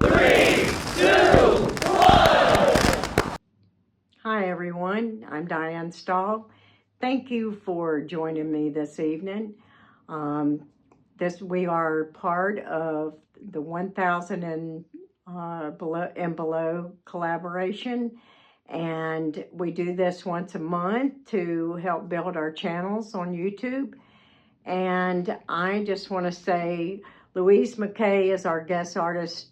3, 2, 1. Hi everyone, I'm Diane Stahl. Thank you for joining me this evening. We are part of the 1000 and below collaboration, and we do this once a month to help build our channels on YouTube. And I just want to say Louise MaKay is our guest artist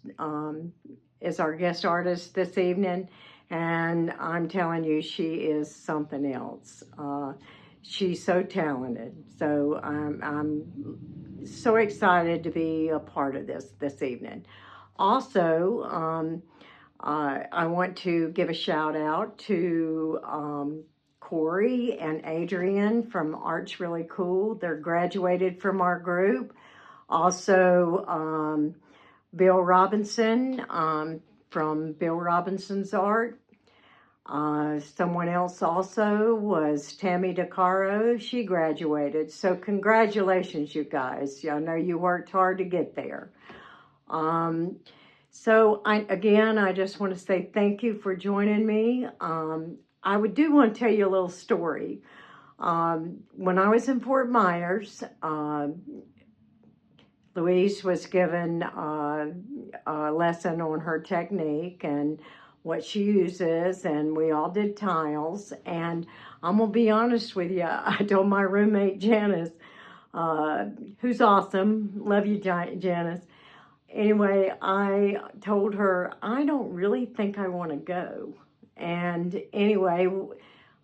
this evening, and I'm telling you, she is something else. She's so talented. So I'm so excited to be a part of this evening. Also, I want to give a shout out to Cory and Adrian from Art's Really Cool. They're graduated from our group. Also, Bill Robinson from Bill Robinson's Art. Someone else also was Tammy DeCaro. She graduated. So congratulations, you guys. I know you worked hard to get there. So I just want to say thank you for joining me. I do want to tell you a little story. When I was in Fort Myers, Louise was given a lesson on her technique and what she uses, and we all did tiles. And I'm gonna be honest with you, I told my roommate Janice, who's awesome, love you Janice. Anyway, I told her, I don't really think I want to go. And anyway,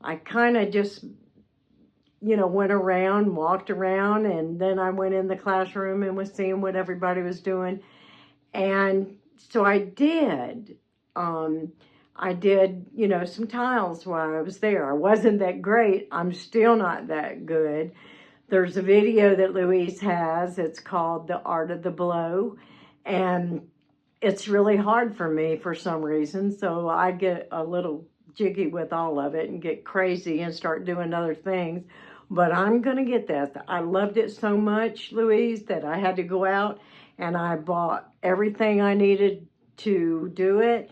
I kind of just, went around, walked around, and then I went in the classroom and was seeing what everybody was doing. And so I did, some tiles while I was there. I wasn't that great. I'm still not that good. There's a video that Louise has. It's called The Art of the Blow. And it's really hard for me for some reason. So I get a little jiggy with all of it and get crazy and start doing other things. But I'm going to get this. I loved it so much, Louise, that I had to go out and I bought everything I needed to do it.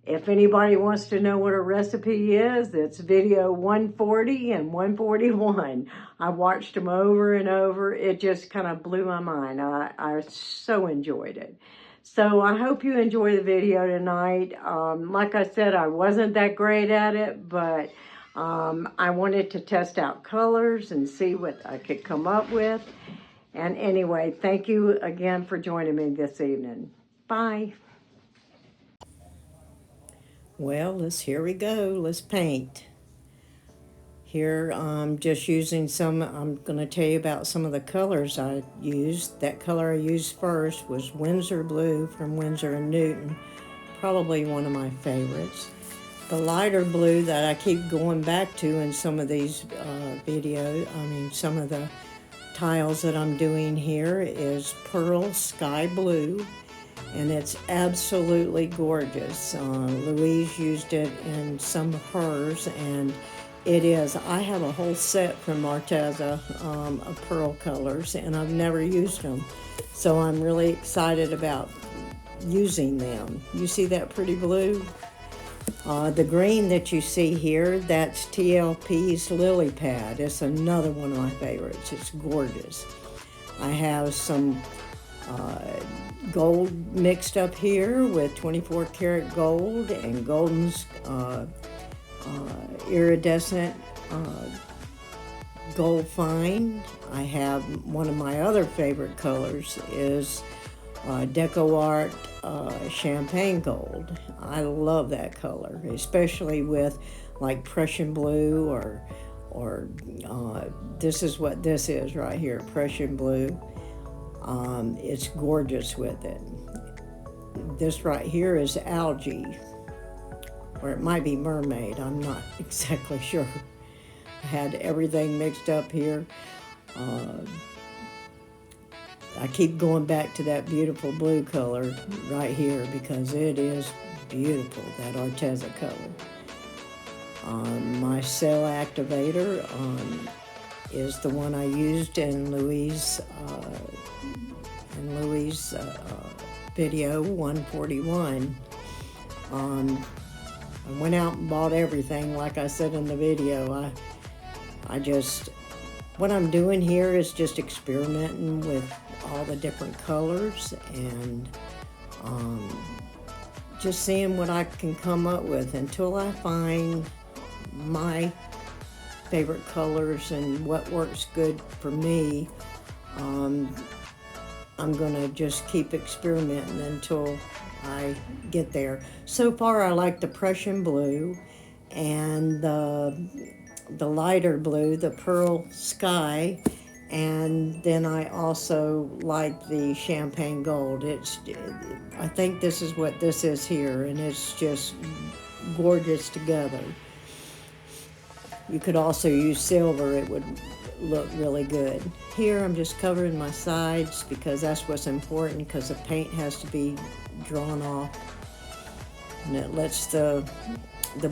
If anybody wants to know what a recipe is, it's video 140 and 141. I watched them over and over. It just kind of blew my mind. I so enjoyed it. So I hope you enjoy the video tonight. Like I said, I wasn't that great at it, but I wanted to test out colors and see what I could come up with. And anyway, thank you again for joining me this evening. Bye. Well, here we go. Let's paint. Here I'm just using I'm going to tell you about some of the colors I used. That color I used first was Windsor Blue from Windsor and Newton, probably one of my favorites. The lighter blue that I keep going back to in some of these some of the tiles that I'm doing here is Pearl Sky Blue. And it's absolutely gorgeous. Louise used it in some of hers, and it is. I have a whole set from Arteza of pearl colors, and I've never used them. So I'm really excited about using them. You see that pretty blue? The green that you see here, that's TLP's Lily Pad. It's another one of my favorites. It's gorgeous. I have some gold mixed up here with 24 karat gold and Golden's iridescent gold fine. I have one of my other favorite colors is decoart champagne gold. I love that color, especially with like Persian blue or this is what this is right here, Persian blue. It's gorgeous with it. This right here is algae, or it might be mermaid. I'm not exactly sure. I had everything mixed up here. I keep going back to that beautiful blue color right here because it is beautiful, that Arteza color. My cell activator is the one I used in Louise video 141. I went out and bought everything, like I said in the video. What I'm doing here is just experimenting with all the different colors and just seeing what I can come up with until I find my favorite colors and what works good for me. I'm gonna just keep experimenting until I get there. So far I like the Persian blue and the lighter blue, the pearl sky, and then I also like the champagne gold. I think this is what this is here, and it's just gorgeous together. You could also use silver, it would look really good. Here I'm just covering my sides because that's what's important, because the paint has to be drawn off, and it lets the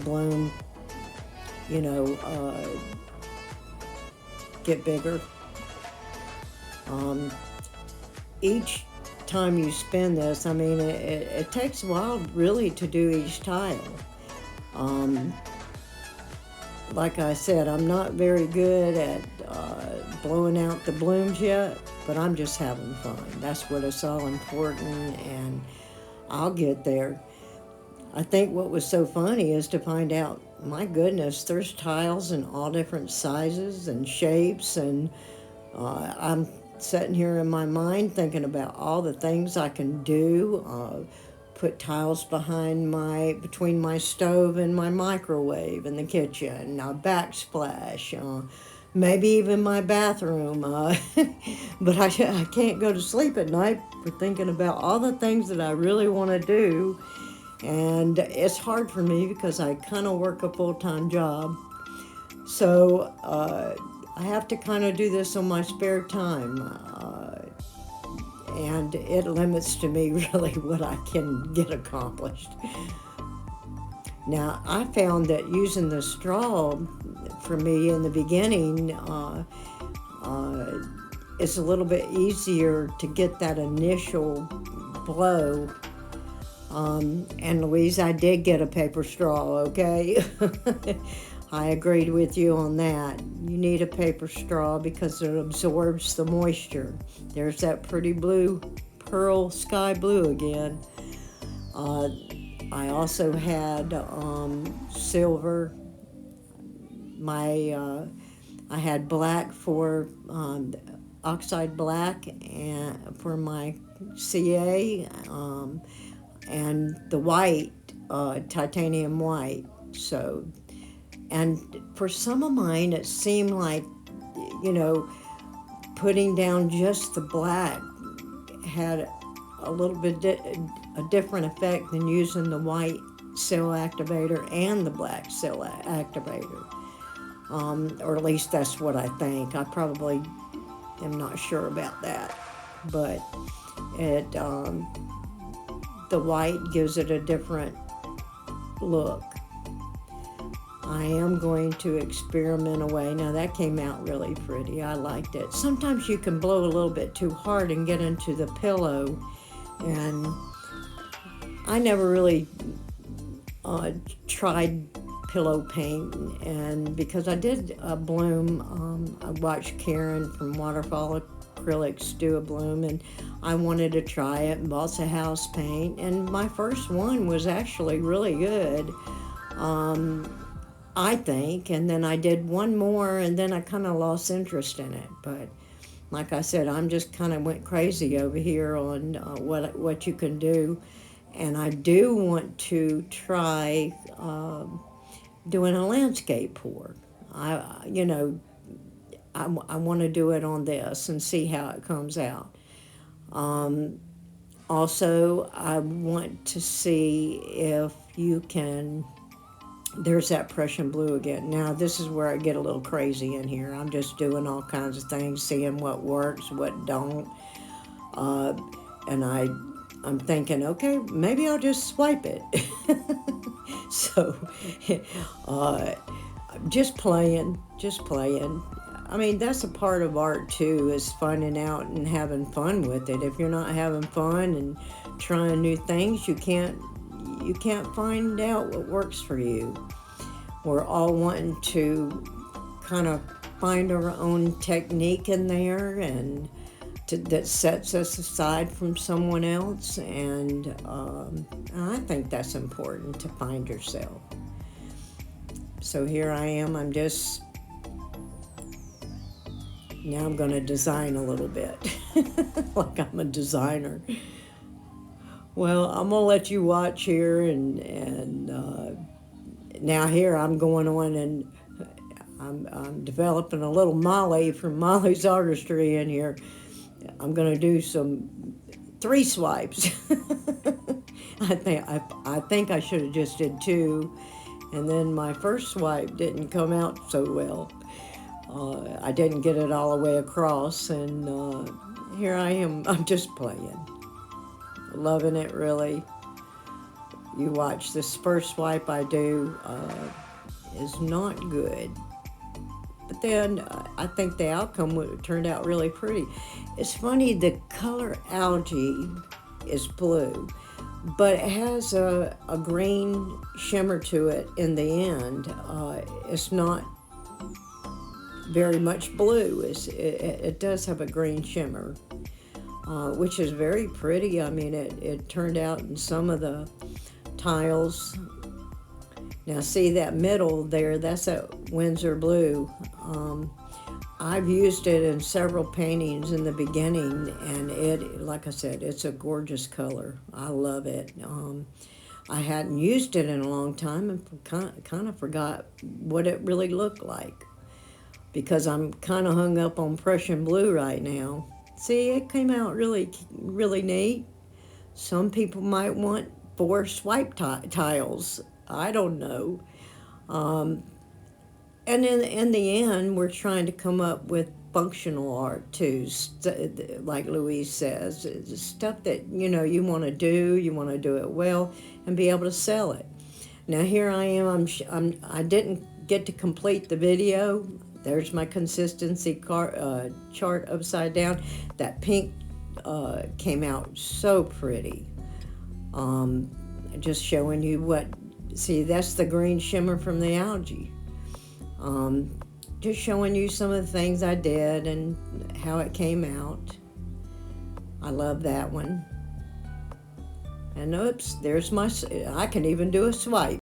bloom, you know, get bigger. Each time you spin this, I mean, it takes a while really to do each tile. Like I said, I'm not very good at blowing out the blooms yet, but I'm just having fun. That's what is all important, and I'll get there. I think what was so funny is to find out, my goodness, there's tiles in all different sizes and shapes, and I'm sitting here in my mind thinking about all the things I can do. Put tiles between my stove and my microwave in the kitchen, backsplash, maybe even my bathroom. But I can't go to sleep at night for thinking about all the things that I really want to do. And it's hard for me because I kind of work a full-time job. So I have to kind of do this on my spare time. And it limits to me really what I can get accomplished. Now, I found that using the straw for me in the beginning is a little bit easier to get that initial blow. And Louise, I did get a paper straw, okay? I agreed with you on that. You need a paper straw because it absorbs the moisture. There's that pretty blue, pearl sky blue again. I also had silver. I had black for Oxide black and for my CA, and the white, titanium white. So. And for some of mine, it seemed like, you know, putting down just the black had a little bit a different effect than using the white cell activator and the black cell activator. Or at least that's what I think. I probably am not sure about that. But the white gives it a different look. I am going to experiment away. Now that came out really pretty. I liked it. Sometimes you can blow a little bit too hard and get into the pillow, and I never really tried pillow paint, and because I did a bloom, I watched Karen from Waterfall Acrylics do a bloom, and I wanted to try it and bought some house paint, and my first one was actually really good. I think, and then I did one more, and then I kind of lost interest in it. But like I said, I'm just kind of went crazy over here on what you can do, and I do want to try doing a landscape pour. I want to do it on this and see how it comes out. Also, I want to see if you can. There's that Persian blue again. Now, this is where I get a little crazy in here. I'm just doing all kinds of things, seeing what works, what don't. And I'm thinking, okay, maybe I'll just swipe it. So, just playing. I mean, that's a part of art too, is finding out and having fun with it. If you're not having fun and trying new things, you can't find out what works for you. We're all wanting to kind of find our own technique in there, and that sets us aside from someone else, and I think that's important, to find yourself. So here I am, now I'm going to design a little bit, like I'm a designer. Well, I'm going to let you watch here, and now here I'm going on, and I'm developing a little Molly from Molly's Artistry in here. I'm going to do 3 swipes. I think I should have just did 2, and then my first swipe didn't come out so well. I didn't get it all the way across, and here I am. I'm just playing, loving it really. You watch, this first swipe I do is not good. But then I think the outcome turned out really pretty. It's funny, the color algae is blue, but it has a green shimmer to it in the end. It's not very much blue. It does have a green shimmer, which is very pretty. I mean, it turned out in some of the tiles. Now see that middle there, that's that Windsor blue. I've used it in several paintings in the beginning, and it, like I said, it's a gorgeous color. I love it. I hadn't used it in a long time and kind of forgot what it really looked like, because I'm kind of hung up on Persian blue right now. See, it came out really, really neat. Some people might want 4 swipe tiles. I don't know. And in the end, we're trying to come up with functional art too, like Louise says. It's stuff that, you want to do it well, and be able to sell it. Now here I am, I didn't get to complete the video. There's my consistency chart upside down. That pink came out so pretty. Just showing you see, that's the green shimmer from the algae. Just showing you some of the things I did and how it came out. I love that one. And oops, there's I can even do a swipe.